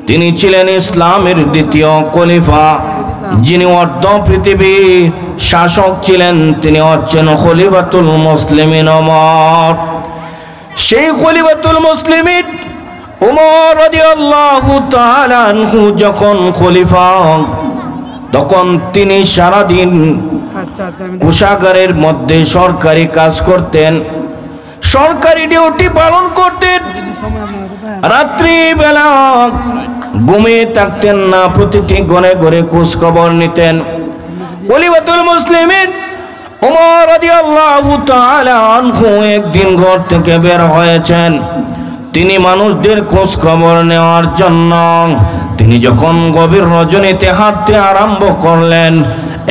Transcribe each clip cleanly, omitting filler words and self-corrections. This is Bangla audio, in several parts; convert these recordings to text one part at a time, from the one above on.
তিনি ছিলেন ইসলামের দ্বিতীয় খলিফা, যিনি অর্ধ পৃথিবীর শাসক ছিলেন। তিনি হচ্ছেন খলিফাতুল মুসলিমিন ওমর। সেই খলিফাতুল মুসলিমিন ওমর রাদিয়াল্লাহু তাআলা আনহু যখন খলিফা, তখন তিনি সারাদিন কোষাগারের মধ্যে সরকারি কাজ করতেন, সরকারি ডিউটি পালন করতেন। রাত্রি বেলা ঘুমিয়ে থাকতেন না, প্রতিটি ঘরে ঘরে খোঁজ খবর নিতেন। খলিফাতুল মুসলিমিন ওমর রাদিয়াল্লাহু তাআলা আনহু একদিন ঘর থেকে বের হয়েছেন তিনি মানুষদের খোঁজ খবর নেওয়ার জন্য। তিনি যখন গভীর রজনীতে হাঁটতে আরম্ভ করলেন,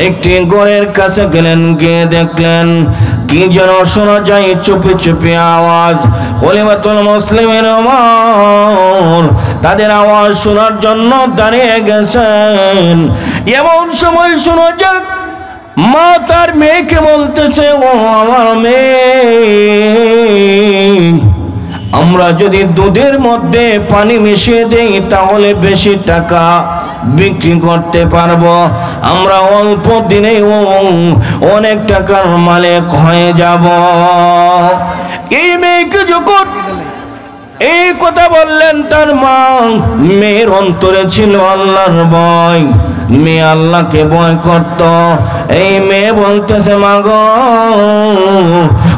একটি ঘরের কাছে গেলেন, গিয়ে দেখলেন কি যেন শোনা যায় চুপি চুপি আওয়াজ। খলিফাতুল মুসলিমিন ওমর তাদের আওয়াজ শোনার জন্য দাঁড়িয়ে গেছেন। এমন সময় শোনা যাক মা তার মেয়েকে বলতেছে, ও আমার মেয়ে, আমরা যদি দুধের মধ্যে পানি মিশিয়ে দেই তাহলে বেশি টাকা বিক্রি করতে পারবো, আমরা অল্প দিনে অনেক টাকার মালিক হয়ে যাব। এই মেয়েকে যখন এই কথা বললেন তার মা, মেয়ের অন্তরে ছিল আল্লাহর ভয়, মেয়ে আল্লাহকে ভয় করত। এই মেয়ে বলতেছে, মা গো,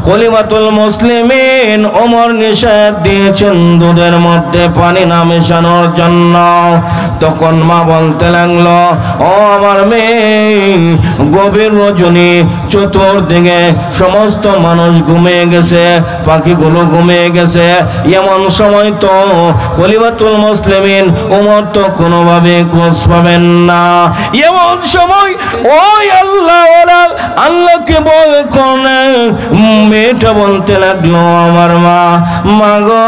খলিফাতুল মুসলিমিন ওমর নিষেধ দিয়েছেন দুধের মধ্যে পানি না মেশানোর জন্য। তখন মা বলতে লাগলো, ও আমার মেয়ে, গভীর রজনী, চতুর্দিকে সমস্ত মানুষ ঘুমিয়ে গেছে, পাখিগুলো ঘুমিয়ে গেছে, এমন সময় তো খলিফাতুল মুসলিমিন ওমর তো কোনোভাবে খোঁজ পাবেন না। এমন সময় ওই আল্লাহকে ভয় করে মেয়েটা বলতে লাগলো, আমার মা গো,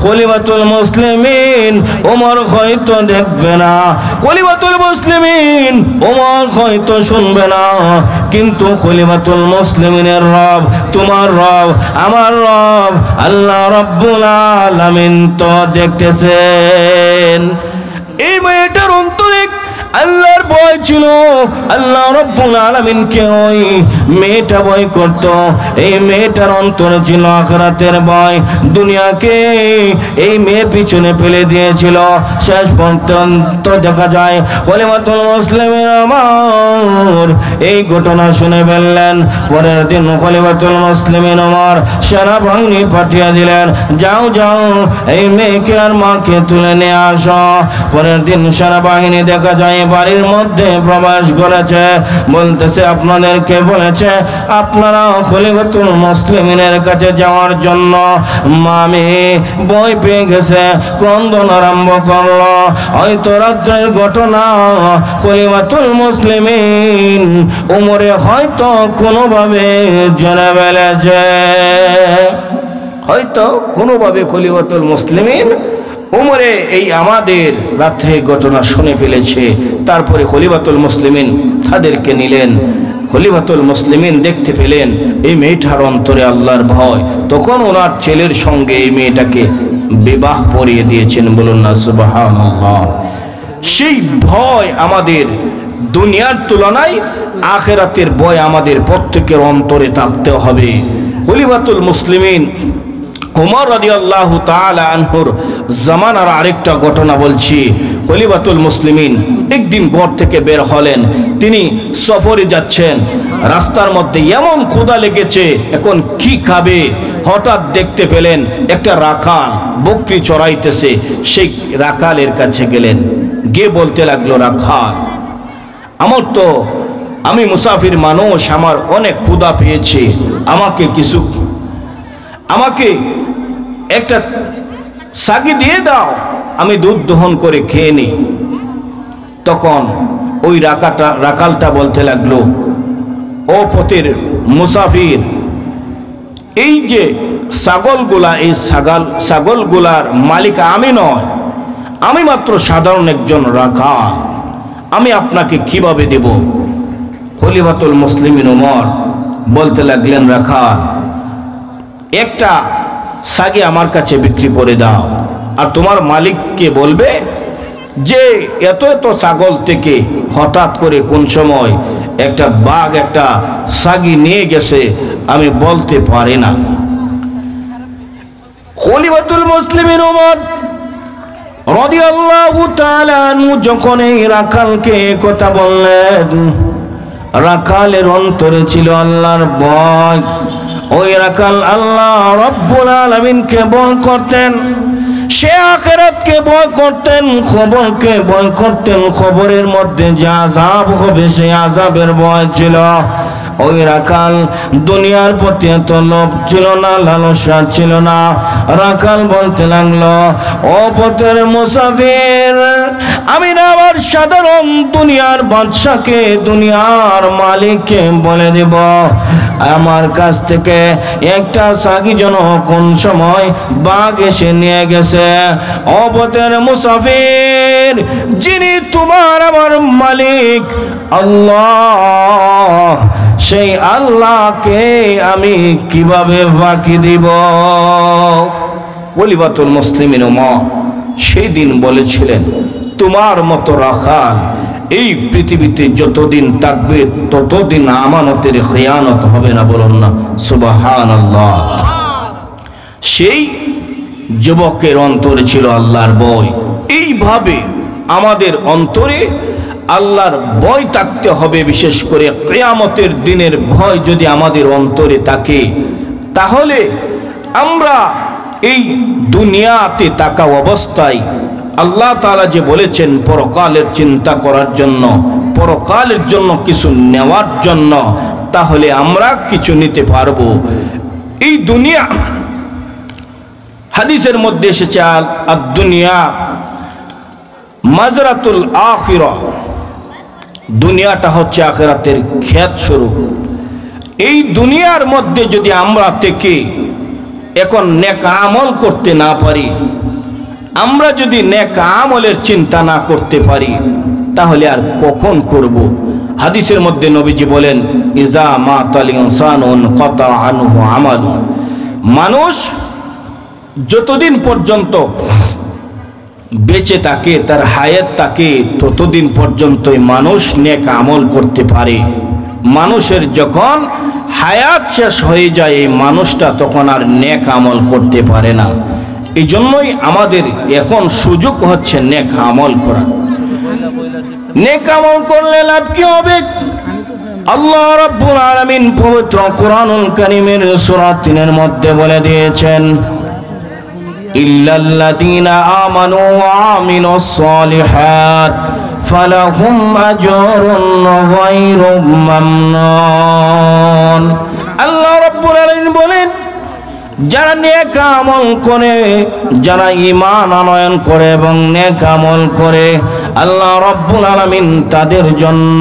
খলিফাতুল মুসলিমিন ওমর হয়তো দেখবে না, খলিফাতুল মুসলিমিন ওমর হয়তো শুনবে না, কিন্তু খলিফাতুল মুসলিমিনের রব, তোমার রব, আমার রব আল্লাহ রাব্বুল আলামিন তো দেখতেছেন। এই মেয়েটার অন্তরে আল্লাহর ভয় ছিল, আল্লাহ রাব্বুল আলামিনকে ওই মেয়েটা ভয় করত। এই মেয়েটার অন্তরে ছিল আখিরাতের ভয়, দুনিয়াকে এই মেয়ে পিছনে ফেলে দিয়েছিল। শেষ পর্যন্ত দেখা যায় খলিফাতুল মুসলিমিন ওমর এই ঘটনা শুনে ফেললেন। পরের দিন খলিফাতুল মুসলিমিন ওমর সেনাবাহিনী পাঠিয়ে দিলেন, যাও যাও এই মেয়েকে আর মাকে তুলে নিয়ে আসো। পরের দিন সেনাবাহিনী দেখা যায় বাড়ির মধ্যে প্রবেশ করেছে, বলতেছে, আপনাদেরকে বলেছে আপনারা খলিফাতুল মুসলিমিনের কাছে যাওয়ার জন্য। মামি ভয় পেয়ে গেছে, ক্রন্দন আরম্ভ করলো। হয়তো রাত্রের ঘটনা খলিফাতুল মুসলিমিন ওমরে হয়তো কোনোভাবে জেনে ফেলেছে, হয়তো কোনোভাবে খলিফাতুল মুসলিমিন ওমরে এই আমাদের রাত্রের ঘটনা শুনে ফেলেছে। তারপরে খলিফাতুল মুসলিমিন তাদেরকে নিলেন। খলিফাতুল মুসলিমিন দেখতে পেলেন এই মেয়েটার অন্তরে আল্লাহর ভয়, তখন ওনার ছেলের সঙ্গে এই মেয়েটাকে বিবাহ পড়িয়ে দিয়েছেন। বলুন না সুবহানাল্লাহ। সেই ভয় আমাদের দুনিয়ার তুলনায় আখিরাতের ভয় আমাদের প্রত্যেকের অন্তরে থাকতে হবে। খলিফাতুল মুসলিমিন ওমর রাদিয়াল্লাহু তাআলা আনহুর জামানার আরেকটা ঘটনা বলছি। খলিফাতুল মুসলিমিন একদিন ঘর থেকে বের হলেন, তিনি সফরে যাচ্ছেন, রাস্তার মধ্যে এমন ক্ষুধা লেগেছে, এখন কি খাবে, হঠাৎ দেখতে পেলেন একটা রাখাল বকরি চড়াইতেছে। সেই রাখালের কাছে গেলেন, গিয়ে বলতে লাগলো, রাখাল, আমি মুসাফির মানুষ, আমার অনেক ক্ষুধা পেয়েছে, আমাকে একটা সাগি দিয়ে দাও, আমি দুধ দহন করে খেয়ে নিই। তখন ওই রাখালটা বলতে লাগলো, ও পথের মুসাফির, এই যে ছাগলগুলা, এই ছাগলগুলার মালিক আমি নয়, আমি মাত্র সাধারণ একজন রাখাল, আমি আপনাকে কিভাবে দেব? খলিফাতুল মুসলিমিন ওমর বলতে লাগলেন, রাখাল, একটা সাগি আমার কাছে বিক্রি করে দাও, আর তোমার মালিককে বলবে যে এত এত ছাগল থেকে হঠাৎ করে কোন সময় একটা বাঘ একটা ছাগি নিয়ে গেছে আমি বলতে পারি না। খলিফাতুল মুসলিমিন ওমর রাদিয়াল্লাহু তাআলা আনহু যখন এই রাখালকে কথা বললেন, রাখালের অন্তরে ছিল আল্লাহর ভয়। ওই রাখাল আল্লাহ রাব্বুল আলামিনকে ভয় করতেন, সে আখিরাতকে ভয় করতেন, খবরকে ভয় করতেন। খবরের মধ্যে যে আযাব হবে সেই আযাবের ভয় ছিল। ওই রাখাল দুনিয়ার প্রতি এত লোভ ছিল না, লালসা ছিল না। রাখাল বলতে লাগলো, ও পথের মুসাফির, আমি না আমার সাধারণ দুনিয়ার বাদশাকে, দুনিয়ার মালিককে বলে দেব আমার কাছ থেকে একটা ছাগি যেন কোন সময় বাঘ এসে নিয়ে গেছে। ও পথের মুসাফির, যিনি তোমার আমার মালিক আল্লাহ, সেই আল্লাহকে আমি কিভাবে ফাঁকি দিব? খলিফাতুল মুসলিমিন ওমর সেই দিন বলেছিলেন, তোমার মতো রাখাল এই পৃথিবীতে যতদিন থাকবে ততদিন আমানতের খেয়ানত হবে না। বলুন না সুবহানাল্লাহ। সেই যুবকের অন্তরে ছিল আল্লাহর ভয়। এইভাবে আমাদের অন্তরে আল্লাহর ভয় থাকতে হবে। বিশেষ করে কিয়ামতের দিনের ভয় যদি আমাদের অন্তরে থাকে, তাহলে আমরা এই দুনিয়াতে থাকা অবস্থায় আল্লাহ তাআলা যে বলেছেন পরকালের চিন্তা করার জন্য, পরকালের জন্য কিছু নেওয়ার জন্য, তাহলে আমরা কিছু নিতে পারবো। এই দুনিয়া, হাদিসের মধ্যে এসেছে আদ-দুনিয়া মাজরাতুল আখিরা, দুনিয়াটা হচ্ছে আখিরাতের ক্ষেত স্বরূপ। এই দুনিয়ার মধ্যে যদি আমরা থেকে এখন নেক আমল করতে না পারি, আমরা যদি নেক আমলের চিন্তা না করতে পারি, তাহলে আর কখন করব? হাদিসের মধ্যে নবীজি বলেন, ইজা মাতাল ইনসানুন কাতা আনহু আমালু, মানুষ যতদিন পর্যন্ত বেঁচে থাকে, তার হায়াত থাকে, ততদিন পর্যন্তই মানুষ নেক আমল করতে পারে। মানুষের যখন হায়াত শেষ হয়ে যায়, এই মানুষটা তখন আর নেক আমল করতে পারে না। এই জন্যই আমাদের এখন সুযোগ হচ্ছে নেক আমল করা। নেক আমল করলে লাভ কি হবে? আল্লাহ রাব্বুল আলামিন পবিত্র কোরআনুল কারীমের সূরা ৩ এর মধ্যে বলে দিয়েছেন, ইল্লাল্লাযীনা আমানু ওয়া আমিলুস সালিহাত ফালাহুম আজরুন গায়রু মামনুন। আল্লাহ রাব্বুল আলামিন বলেন, যারা নেক আমল করে, যারা ঈমান আনয়ন করে এবং নেক আমল করে, আল্লাহ রাব্বুল আলামিন তাদের জন্য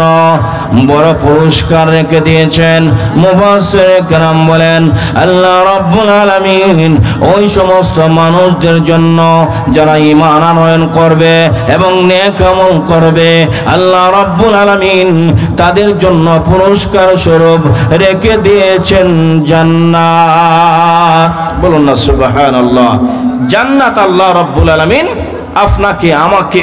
বড় পুরস্কার রেখে দিয়েছেন। মুফাসসিরে কেরাম বলেন, আল্লাহ রাব্বুল আলামিন ওই সমস্ত মানুষদের জন্য যারা ঈমান আনয়ন করবে এবং নেক আমল করবে, আল্লাহ রাব্বুল আলামিন তাদের জন্য পুরস্কার স্বরূপ রেখে দিয়েছেন জান্নাত। বলুন না সুবহানাল্লাহ। জান্নাত আল্লাহ রাব্বুল আলামিন আপনাকে আমাকে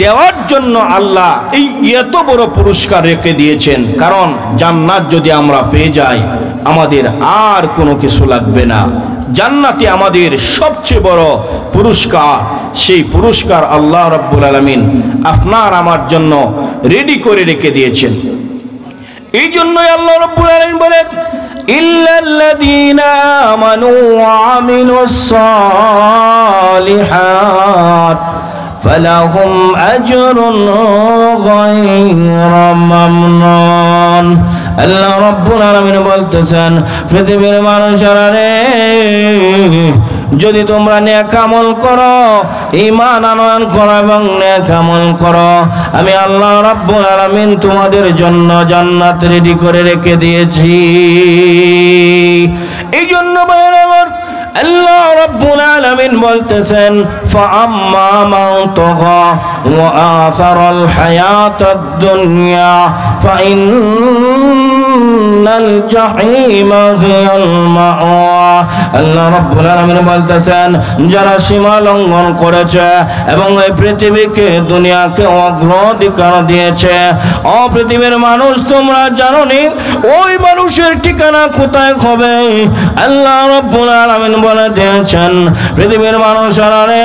দেওয়ার জন্য আল্লাহ এই এত বড় পুরস্কার রেখে দিয়েছেন। কারণ জান্নাত যদি আমরা পেয়ে যাই, আমাদের আর কোনো কিছু লাগবে না। জান্নাতে আমাদের সবচেয়ে বড় পুরস্কার, সেই পুরস্কার আল্লাহ রাব্বুল আলামিন আপনার আমার জন্য রেডি করে রেখে দিয়েছেন। এই জন্যই আল্লাহ রাব্বুল আলামিন বলেন, ইল্লাল্লাযীনা আমানু ওয়া আমিলুস সালিহাত ফালাহুম আজরুন গায়রু মামনুন। আল্লাহ রাব্বুল আলামিন বলতেছেন, পৃথিবীর মানুষেরা রে, যদি তোমরা নেক আমল করো, ঈমান আনয়ন করো এবং নেক আমল করো, আমি আল্লাহ রাব্বুল আলামিন তোমাদের জন্য জান্নাত রেডি করে রেখে দিয়েছি। এই জন্য ভাইরা আমার, আল্লাহ রাব্বুল আলামিন বলতেছেন ফাআম্মা মান তাগা ওয়া আসারাল হায়াতাদ দুনিয়া ফাইন্নাল জাহিমা হিয়াল মাওয়া। আল্লাহ রাব্বুল আলামিন বলতেছেন যারা সীমা লঙ্ঘন করেছে এবং এই পৃথিবীকে দুনিয়াকে অগ্রাধিকার দিয়েছে, ও পৃথিবীর মানুষ তোমরা জানোনি ওই মানুষের ঠিকানা কোথায় হবে? আল্লাহ রাব্বুল আলামিন বলে দিয়েছেন পৃথিবীর মানুষেরা রে,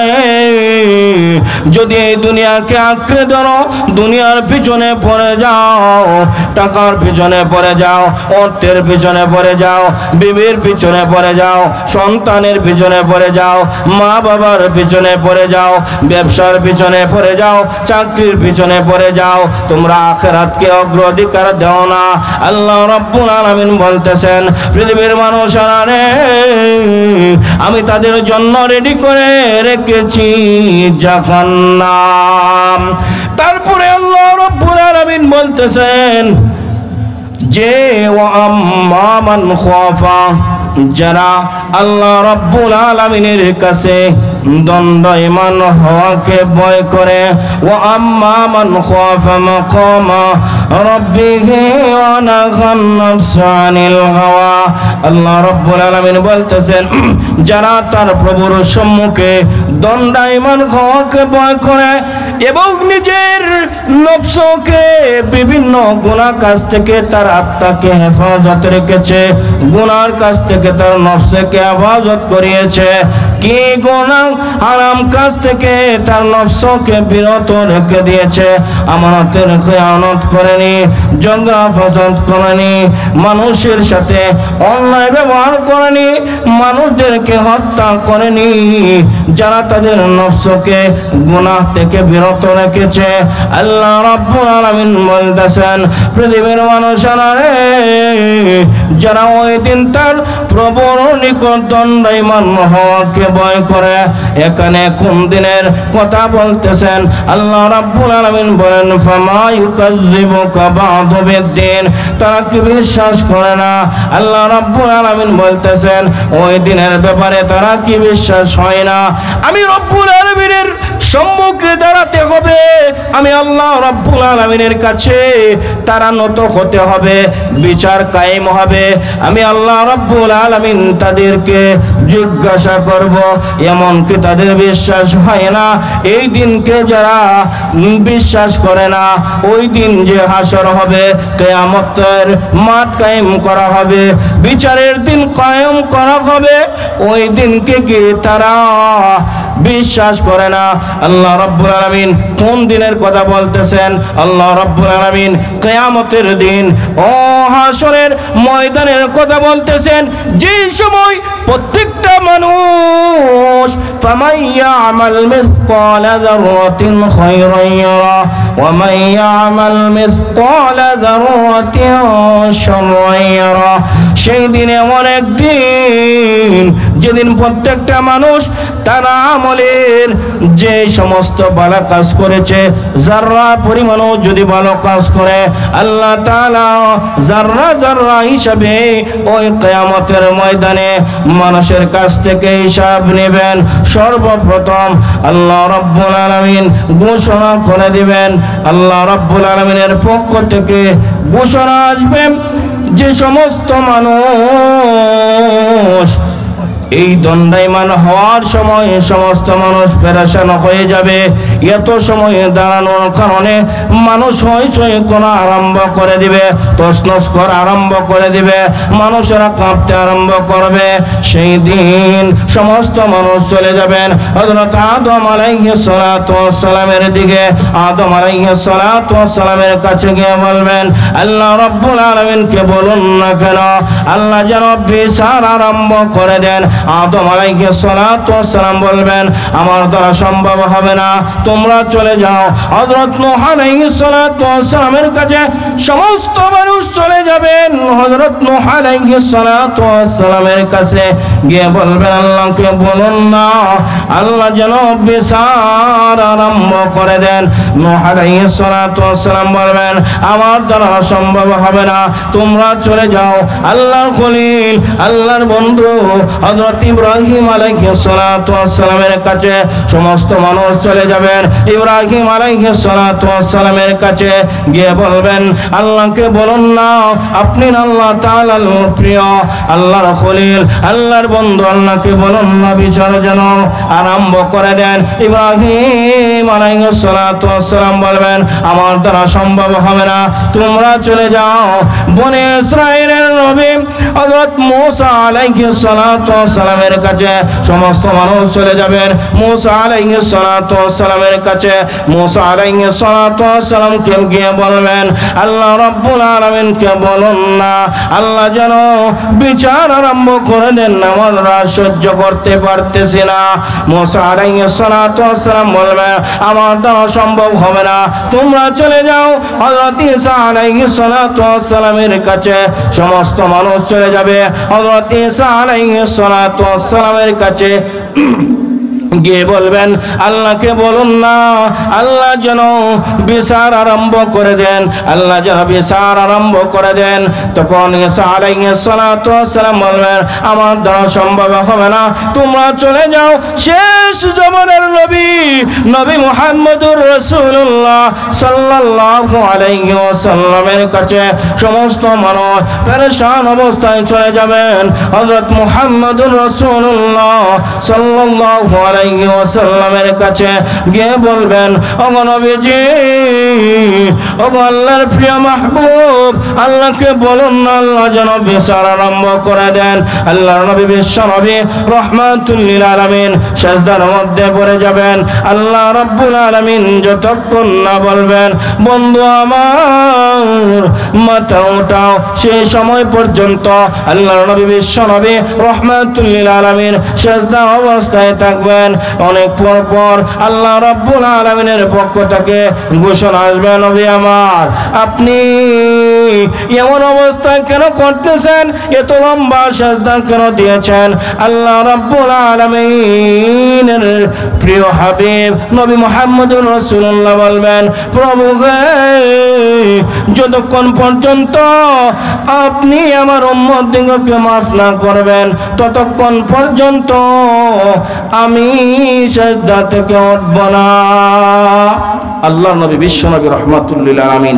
যদি এই দুনিয়াকে আঁকড়ে ধরো, দুনিয়ার পিছনে পড়ে যাও, টাকার পিছনে পড়ে যাও, অর্থের পিছনে পড়ে যাও, বিবির পিছনে পড়ে যাও, সন্তানের পিছনে পড়ে যাও, মা বাবার পিছনে পড়ে যাও, ব্যবসার পিছনে পড়ে যাও, চাকরির পিছনে পড়ে যাও, তোমরা আখিরাতকে অগ্রাধিকার দাও না। আল্লাহ রাব্বুল আলামিন বলতেছেন পৃথিবীর মানুষেরা রে, আমি তাদের জন্য রেডি করে রেখেছি জাহান্নাম। তারপরে আল্লাহ রাব্বুল আলামিন বলতেছেন যে ওয়া আম্মা মান খাফা, যারা আল্লাহ রাব্বুল আলামিনের কাছে দণ্ডায়মান হওয়াকে ভয় করে, ওয়া আম্মা মান খাফা মাকামা রাব্বিহি ওয়া নাহান নাফসা আনিল হাওয়া। আল্লাহ রাব্বুল আলামিন বলতেছেন যারা তার প্রভুর সম্মুখে দণ্ডায়মান হওয়াকে ভয় করে এবং নিজের নফসকে বিভিন্ন গুনাহ কাজ থেকে তার আত্মাকে হেফাজত রেখেছে, গুনার কাজ থেকে তার নফসকে হেফাজত করিয়েছে, কি গুনাহ হারাম কাজ থেকে তার নফসকে বিরত রেখে দিয়েছে, আমানতের খেয়ানত করেনি, ঝগড়া ফাসাদ করেনি, মানুষের সাথে অন্যায় ব্যবহার করেনি, মানুষদেরকে হত্যা করেনি, যারা তাদের নফসকে গুনাহ থেকে বিরত রেখেছে। আল্লাহ রাব্বুল আলামিন বলতেছেন পৃথিবীর মানুষেরা রে, যারা ওই দিন তার প্রভুর নিকট দণ্ডায়মান হওয়াকে ভয় করে। এখানে কোন দিনের কথা বলতেছেন? আল্লাহ রাব্বুল আলামিন বলেন ফামা ইউকাযযিবুকা বা'দু বিদ্দিন, তারা কি বিশ্বাস করে না? আল্লাহ রাব্বুল আলামিন বলতেছেন ওই দিনের ব্যাপারে তারা কি বিশ্বাস হয় না? আমি রব্বুল আলামিনের সম্মুখে দাঁড়াতে হবে, আমি আল্লাহ রাব্বুল আলামিনের কাছে তারা নত হতে হবে, বিচার কায়েম হবে, আমি আল্লাহ রাব্বুল আলামিন তাদেরকে জিজ্ঞাসা করব। এমনকি তাদের বিশ্বাস হয় না এই দিনকে, যারা বিশ্বাস করে না ওই দিন যে হাসর হবে, কিয়ামতের মাঠ কায়েম করা হবে, বিচারের দিন কায়েম করা হবে, ওই দিনকে কি তারা বিশ্বাস করে না। আল্লাহ রাব্বুল আলামিন কোন দিনের কথা বলতেছেন? আল্লাহ রাব্বুল আলামিন কিয়ামতের দিন ও হাসরের ময়দানের কথা বলতেছেন, যে সময় প্রত্যেকটা মানুষ ফামান ইয়ামাল মিসকালা যাররাতিন খায়রান ইয়ারা ওয়া মান ইয়ামাল মিসকালা যাররাতিন শাররান ইয়ারা। সেই দিনে এমন একদিন যেদিন প্রত্যেকটা মানুষ তারা আমলের যে সমস্ত ভালো কাজ করেছে, যাররা পরিমাণও যদি ভালো কাজ করে, আল্লাহ তাআলা যাররা যাররা হিসাবে ওই কিয়ামতের ময়দানে মানুষের কাছ থেকে হিসাব নেবেন। সর্বপ্রথম আল্লাহ রাব্বুল আলামিন ঘোষণা করে দিবেন, আল্লাহ রাব্বুল আলামিনের পক্ষ থেকে ঘোষণা আসবে যে সমস্ত মানুষ এই দণ্ডায়মান হওয়ার সময় সমস্ত মানুষ পেরেশান হয়ে যাবে। এত সময় দাঁড়ানোর কারণে মানুষ হইচই করা আরম্ভ করে দিবে, তছনছ করা আরম্ভ করে দিবে, মানুষেরা কাঁপতে আরম্ভ করবে। সেই দিন সমস্ত মানুষ চলে যাবেন হযরত আদম আলাইহিস সালাতু ওয়াস সালামের দিকে। আদম আলাইহিস সালাতু ওয়াস সালামের কাছে গিয়ে বলবেন, আল্লাহ রাব্বুল আলামিনকে বলুন না কেন আল্লাহ যেন বিচার আরম্ভ করে দেন। আদম আলাইহিস সালাতু ওয়াস সালাম বলবেন, আমার দ্বারা সম্ভব হবে না, তোমরা চলে যাও। হযরত নূহ আলাইহিস সালাতু ওয়াস সালামের কাছে সমস্ত মানুষ চলে যাবেন। হযরত নূহ আলাইহিস সালাতু ওয়াস সালামের কাছে গিয়ে বলবেন, আল্লাহকে বলুন না আল্লাহ যেন বিচার আরম্ভ করে দেন। নূহ আলাইহিস সালাতু ওয়াস সালাম বলবেন, আমার দ্বারা সম্ভব হবে না, তোমরা চলে যাও। আল্লাহর খলিল, আল্লাহর বন্ধু হযরত হযরত ইব্রাহিম আলাইহিস সালাতু ওয়াস সালামের কাছে সমস্ত মানুষ চলে যাবেন। ইব্রাহিম আলাইহিস সালাতু ওয়াস সালামের কাছে গিয়ে বলবেন, আল্লাহকে বলুন না আপনি আল্লাহ তাআলার প্রিয়, আল্লাহর খলিল, আল্লাহর বন্ধু, আল্লাহকে বলুন না বিচার যেন আরম্ভ করে দেন। ইব্রাহিম আলাইহিস সালাতু ওয়াস সালাম বলবেন, আমার দ্বারা সম্ভব হবে না, তোমরা চলে যাও। বনে ইসরাঈলের নবী হযরত মূসা আলাইহিস সালাতু ওয়াস সালামের কাছে সমস্ত মানুষ চলে যাবেন। মূসা আলাইহিস সালাতু ওয়াস সালামের কাছে মূসা আলাইহিস সালাতু ওয়াস সালামকে গিয়ে বলবেন, আল্লাহ রাব্বুল আলামিনকে বলুন না আল্লাহ যেন বিচার আরম্ভ করে দেন, আমরা সহ্য করতে পারতেছি না। মূসা আলাইহিস সালাতু ওয়াস সালাম বলবেন, আমার দ্বারা সম্ভব হবে না, তোমরা চলে যাও। হযরত ঈসা আলাইহিস সালাতু ওয়াস সালামের কাছে সমস্ত মানুষ চলে যাবে। হযরত ঈসা আলাইহিস সালাতু ওয়াস সালামের কাছে গিয়ে বলবেন, আল্লাহকে বলুন না আল্লাহ যেন বিচার আরম্ভ করে দেন, আল্লাহ যেন বিচার আরম্ভ করে দেন। তখন ঈসা আলাইহিস সালাতু ওয়াস সালাম বলবেন, আমার দ্বারা সম্ভব হবে না, তোমরা চলে যাও। শেষ জমানার নবী নবী মুহাম্মদুর রাসূলুল্লাহ সাল্লাল্লাহু আলাইহি ওয়াসাল্লামের কাছে সমস্ত মানুষ পেরেশান অবস্থায় চলে যাবেন। হযরত মুহাম্মদুর রাসূলুল্লাহ সাল্লাল্লাহু আলাইহি ওয়াসাল্লামের কাছে গিয়ে বলবেন, ওগো নবীজি, ওগো আল্লাহর প্রিয় মাহবুব, আল্লাহকে বলুন না আল্লাহ যেন বিচার আরম্ভ করে দেন। আল্লাহর নবী বিশ্ব নবী রাহমাতুল লিল আলামিন সিজদার মধ্যে পড়ে যাবেন। আল্লাহ রাব্বুল আলামিন যতক্ষণ না বলবেন, বন্ধু আমার মাথা উঠাও, সেই সময় পর্যন্ত আল্লাহর নবী বিশ্ব নবী রাহমাতুল লিল আলামিন সিজদা অবস্থায় থাকবেন। অনেক পর আল্লাহ রাব্বুল আলামিনের পক্ষ থেকে ঘোষণা আসবে, নবী আমার আপনি এমন অবস্থায় কেন করতেছেন, এত লম্বা সিজদা কেন দিয়েছেন? আল্লাহ রাব্বুল আলামিনের প্রিয় হাবিব নবী মুহাম্মদুর রাসূলুল্লাহ বলবেন, প্রভু যতক্ষণ পর্যন্ত আপনি আমার উম্মতদিগকে মাফ না করবেন ততক্ষণ পর্যন্ত আমি সিজদা থেকে উঠব না। আল্লাহর নবী বিশ্ব নবী রাহমাতুল লিল আলামিন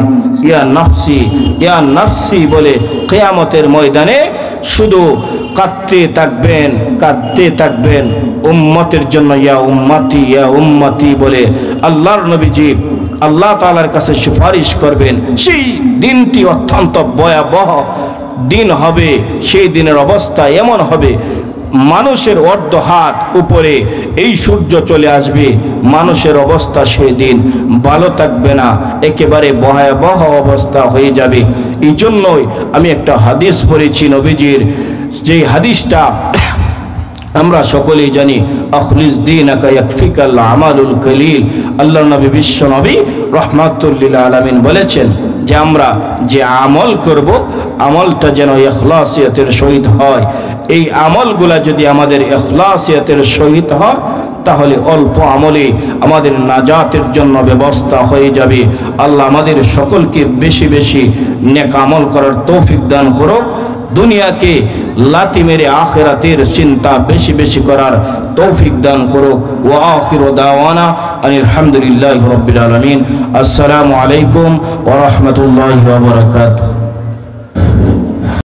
ইয়া নাফসি বলে কিয়ামতের ময়দানে শুধু কাঁদতে থাকবেন উম্মতের জন্য, ইয়া উম্মতি বলে আল্লাহর নবীজি আল্লাহ তাআলার কাছে সুপারিশ করবেন। সেই দিনটি অত্যন্ত ভয়াবহ দিন হবে। সেই দিনের অবস্থা এমন হবে, মানুষের অর্ধ হাত উপরে এই সূর্য চলে আসবে, মানুষের অবস্থা সেই দিন ভালো থাকবে না, একেবারে ভয়াবহ অবস্থা হয়ে যাবে। এই জন্যই আমি একটা হাদিস পড়েছি নবীজির, যে হাদিসটা আমরা সকলেই জানি, আখলিস দীনাকা ইয়াকফিকাল আমালুল কলিল। আল্লাহর নবী বিশ্ব নবী রাহমাতুল লিল আলামিন বলেছেন যে আমরা যে আমল করব, আমলটা যেন ইখলাসিয়তের সহিত হয়। এই আমলগুলা যদি আমাদের ইখলাসিয়তের সহিত হয় তাহলে অল্প আমলে আমাদের নাজাতের জন্য ব্যবস্থা হয়ে যাবে। আল্লাহ আমাদের সকলকে বেশি বেশি নেক আমল করার তৌফিক দান করুক, দুনিয়াকে লাতি মেরে আখিরাতের চিন্তা বেশি বেশি করার তৌফিক দান করুক। ওয়া আখিরু দাওয়ানা আনিল হামদুলিল্লাহি রাব্বিল আলামিন। আসসালামু আলাইকুম ওয়া রাহমাতুল্লাহি ওয়া বারাকাতুহু।